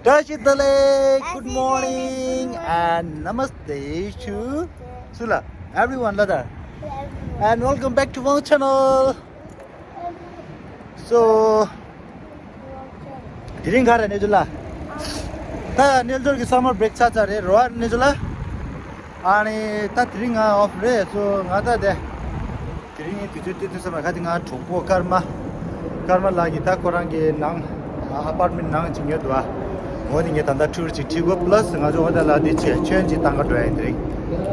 Rashidale, good morning and namaste to Sula. Everyone, Lada. And welcome back to my channel. So, didn't got a Nijula. Ta Niljo summer break chachare, Roa Nijula. And ta ring off re, so Nada de Trini to some cutting out to Karma. Karma Lagita Korangi Nang apartment Nang Chingadua. Morning at the tour Chigo plus and other ladies change it Tanga drink.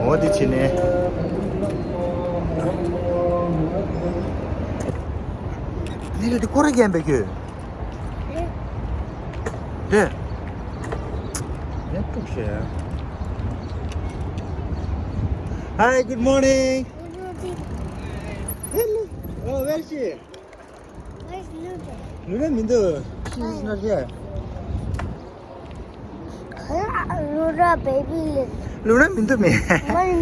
What did you know? Needed to call again, Becky. There. Hi, good morning. Hello. Oh, where is she? Where's Luna? Luna Mindo. She's not here. Luna baby. Luna Mindo me.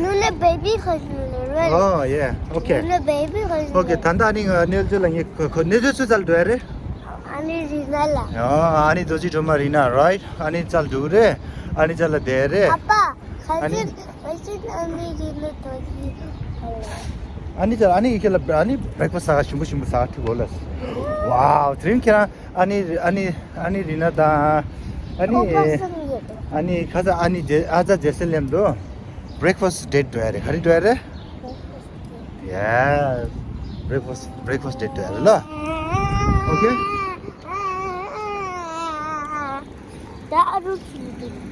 Luna baby has Luna. Oh, yeah. Okay. Luna baby has Luna. Okay, Tandaning Niljulang, Niljual Dere. Ani Rinala. Oh, Ani Doji to Marina, right? Ani Chaldure, Ani Chaladere. Papa, Ani Rina Toji. Ani Kilabani, breakfast Shimushim Sati Bolas. Wow, drink Ani Rina da Ani Kaza Ani Aza Jeselem do. Breakfast date to Ere. How do you do? Yes. Breakfast date to Ere. Okay?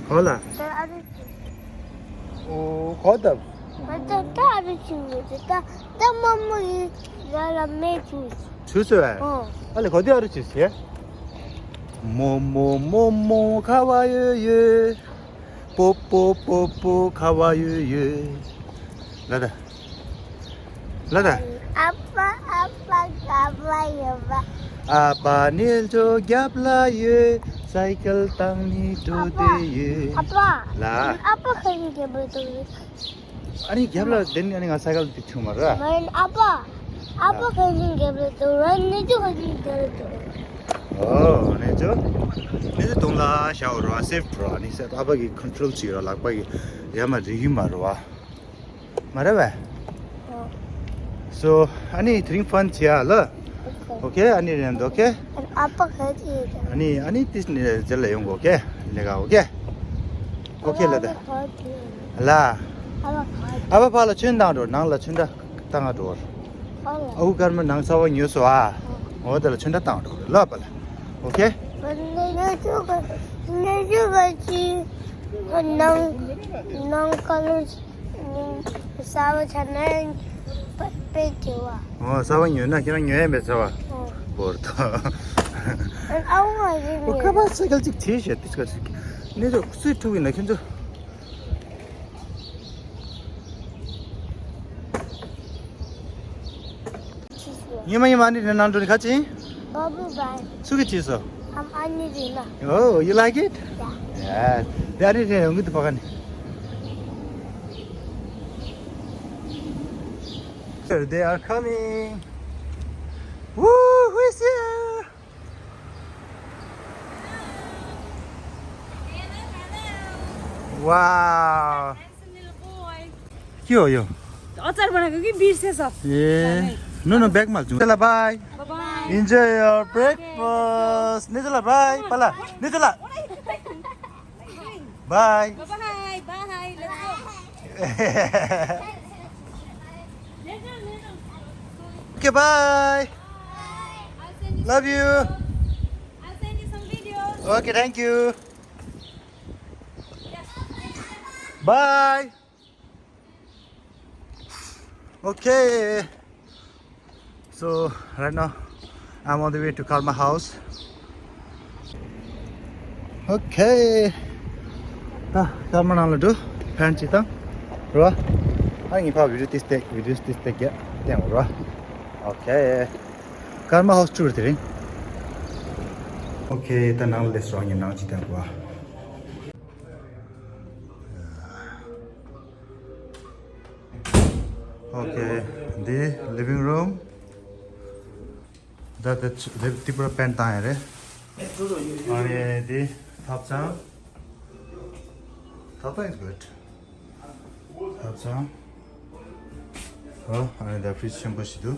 Hola. Oh, hold up. 주스에. 빨리 거디하러 주세요. 모모 가와유유. 뽀뽀뽀뽀 가와유유. 라다. 아빠 가봐요. 아빠 닐조 갸블라유. 사이클 땅니 도데유. 아빠. 라. 아빠 가는 게 뭐죠? 아니 갸블라 된 아니가 사이클 뒤쳐 말아. 아빠 가는 게 뭐죠? 런니도 가는 게 뭐죠? Oh, nejo tongla shower safe pro ni se aba ki control chi ra lak ba ki yama ri marwa marawa so ani drink fun chia la okay ani rendo okay 아빠 가지. ani tis ni jela yong okay lega okay la la aba pala chen dang ro nang la chen da tang a ro au kar ma nang sa wa nyu so a o da la chen da tang ro la pala okay 내주같이 넌 싸우잖아 빼줘와 사원 유나 그냥 여행 배서 버터 아우가 그거 살짝 제시야 뜻가 내가 스위트고 있나 근데 이만이 많이 되는 돈 같이 버블바이 수기 치서 아니지나 Oh, you like it? Yeah. That is a good pagan. They are coming. Woo! Who is here? Wow. Handsome little boy. Yo. अचार बनाएको कि बिर्सेछ Yeah. No, bag mal. Bye. Bye Enjoy your breakfast. Nidala, bye. Pala. Nidala. Bye. Bye bye Okay, bye. Love you. I'll send you some videos. Okay, thank you. Bye. Okay. So right now I'm on the way to Karma house. Okay. Karma nang do fancy tang. Ro. Ang ipa video this take ya. Teng ro. Okay. Karma house tour thing. Okay, ta now let's run now chi tang kwa. Okay, the living room. That the Tripura pen time, right? 아니, 네 답장. 답장 is good. 답장. 아니, 내 프리즈 챔버시도.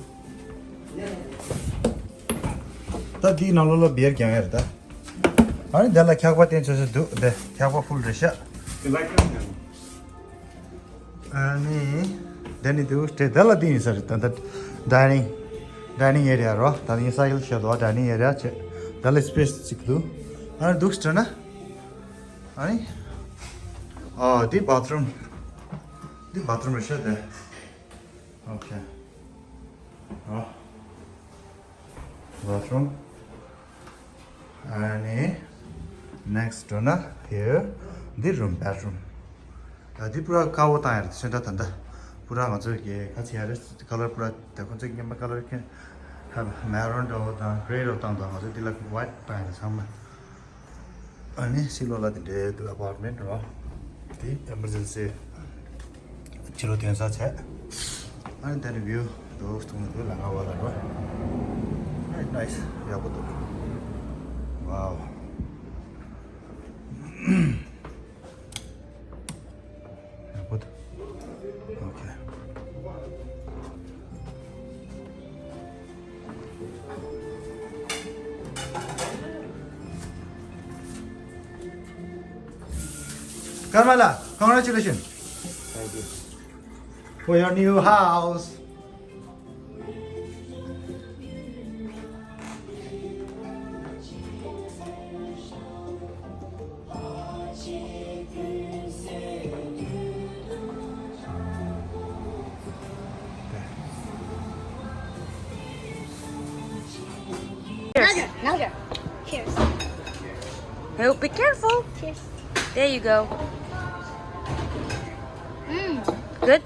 다디 나로로 비어 경해다. 아니, 내가 캬과 텐쳐서 네, 캬과 풀 레샤. 아니, 데니도 스테달라 디니 서르 단다 다이닝 에리아로 다니 사이클 셔도 다이닝 에리아 체 달라 스페이스 찍도 아니 독스트나 아니 디 바throom 레샤 데 오케이 bathroom 아니 next one here the room bathroom 디 पुरा काओ तायर centre तन्दा पुरा हुन्छ के खाछि यार colour पुरा देखो चाहिँ के colour के मैरून द ग्रे र तन्द हुन्छ दिला व्हाइट तायर छम अनि सिलोला दिले त्यो अपार्टमेन्ट र ती इमर्जेन्सी छिरो त्यहाँ छ अनि त्यहाँ भ्यू दोस्तों को लगा वाला र नाइस या को wow Okay. Carmela, congratulations. Thank you. For your new house. Louder. Cheers. Oh, be careful. Cheers. There you go. Mmm. Good?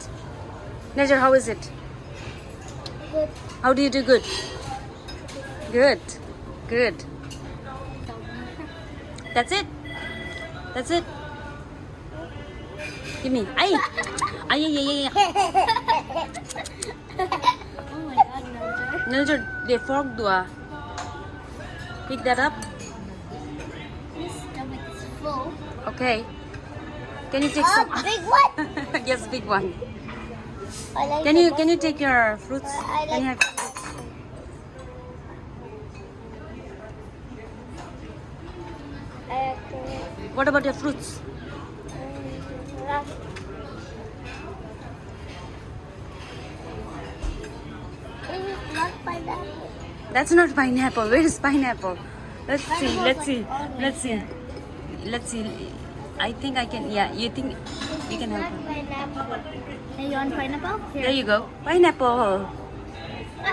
Najar, how is it? Good. How do you do good? Good. Good. That's it? That's it? Give me. Ay! Ay, ay, ay, ay. Oh my god, Louder. Najar, the fork dua. Pick that up. This stomach is full. Okay. Can you take some? Big one. Yes, big one. I like Can you take your fruits? I Can you like have- What about your fruits? This is not pineapple. That's not pineapple. Where is pineapple? Let's see. Let's see. Let's see. Let's see. I think I can. Yeah, you think you can have? Not pineapple. Hey, you want pineapple? There you go. Pineapple.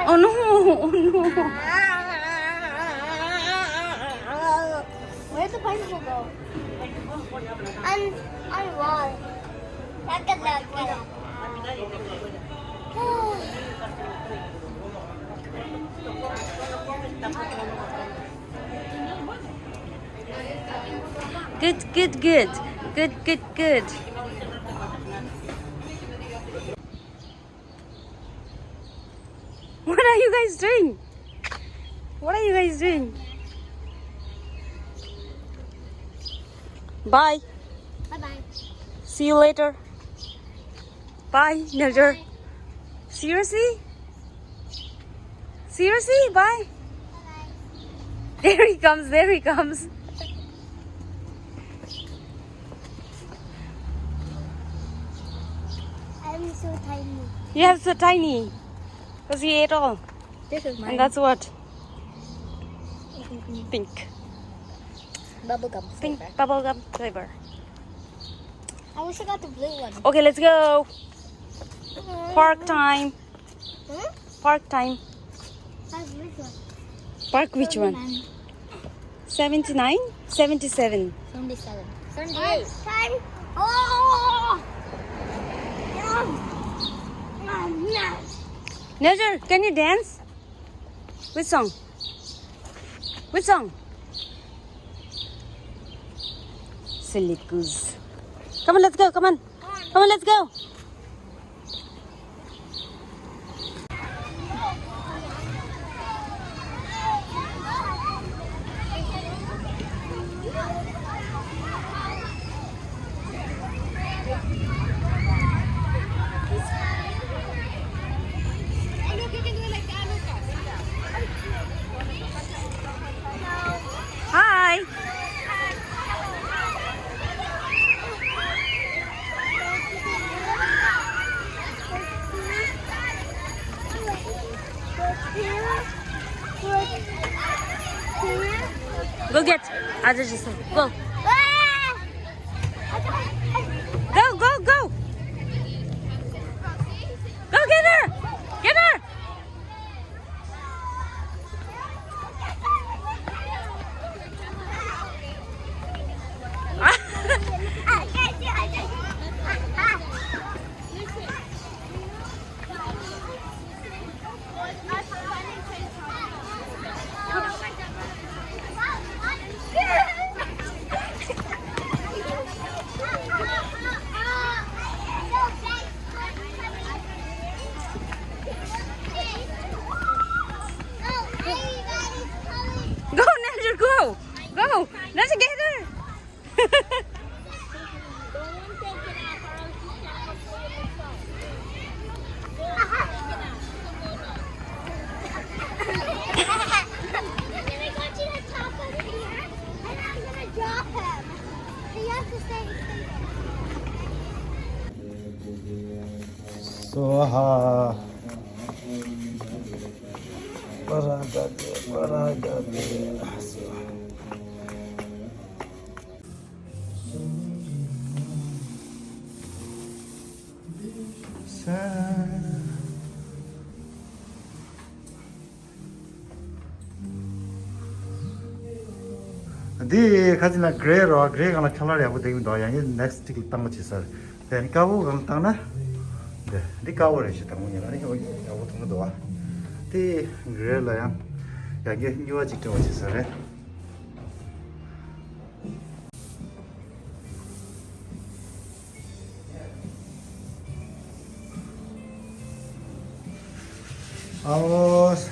Oh no! Oh no! Where'd the pineapple go? On wall. Look at that. Good, good, good. Good, good, good. What are you guys doing? What are you guys doing? Bye. Bye-bye. See you later. Bye, Najar. Seriously? Seriously? Bye. There he comes. There he comes. I'm so tiny. You have so tiny. Because he ate all. This is And that's what? Pink. bubblegum Pink flavor. bubblegum flavor. I wish I got the blue one. Okay, let's go. Park time. Hmm? Park time. That's which one? Park which one? 79? 77. 77. 78. Time. Oh! Najar, can you dance? Which song? Which song? Silly goose. Come on, let's go. Come on. Come on, let's go. 아저씨 손. Go. Go, go, go. Go get her. Get her. Go, Nadia, go. Go. Let's get her. Soha Baragade di khajina gray ro gray kana color ya bu dei do ya next tik tang chi sar then ka bu gang tang na de di ka wo re shi tang ni la ni ho ya bu tang do wa di gray la ya ge nyu wa chi to chi sar re vamos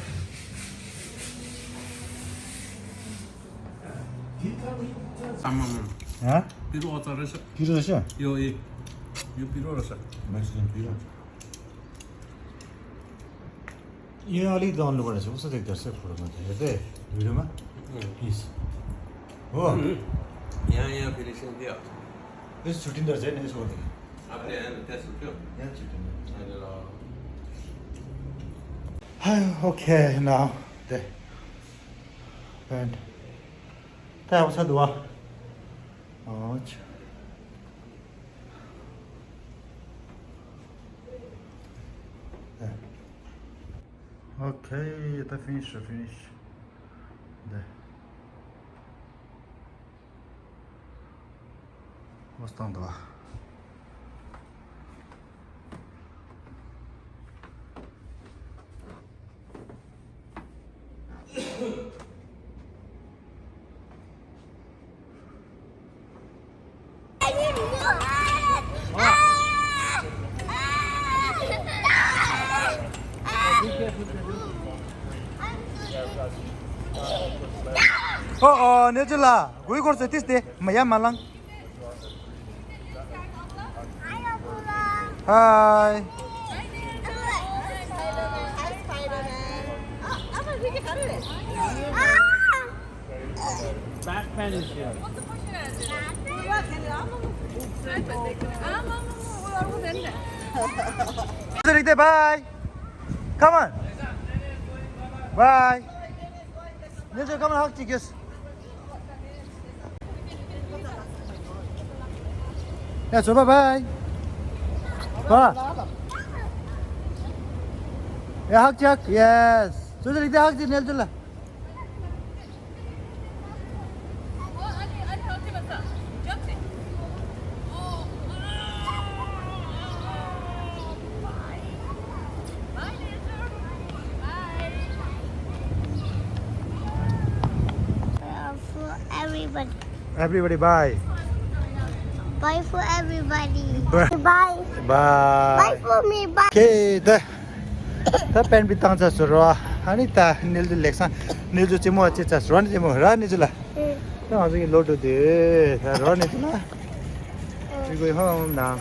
¿Ah? Piro otra vez. Piro de eso. Yo piro esa. Mexican piro. ये अलि down लो गरेछ उस देख्दै छ फोटोमा हेर्दै भिडियोमा please हो यहाँ फिनिसिङ दियो यस छुटिँदो रहेछ नि यसो गर्दै आफूले त्यस त्यो यहाँ छुटिँदो अहिले ल Okay, now the and that was a dua. Ouch. There. Okay, the finish. There. What's done dua? Nejula, we go to this day, Maya Malang. Hi. Batman is here. Bye. Come on. Bye. Nejula, come on, hug tickets. Yeah, so bye. Bye. Yeah, hug Jack. Yes. So they hug the Nejula. Everybody bye. Bye for everybody. Bye. Bye. Bye. Bye for me. Bye. Okay, the pen bitang sa suro. Anita nil du leksa nil du chimo cha ron chimo ra ni jula. Ta ha ji lo do de ron ni jula. We go home now.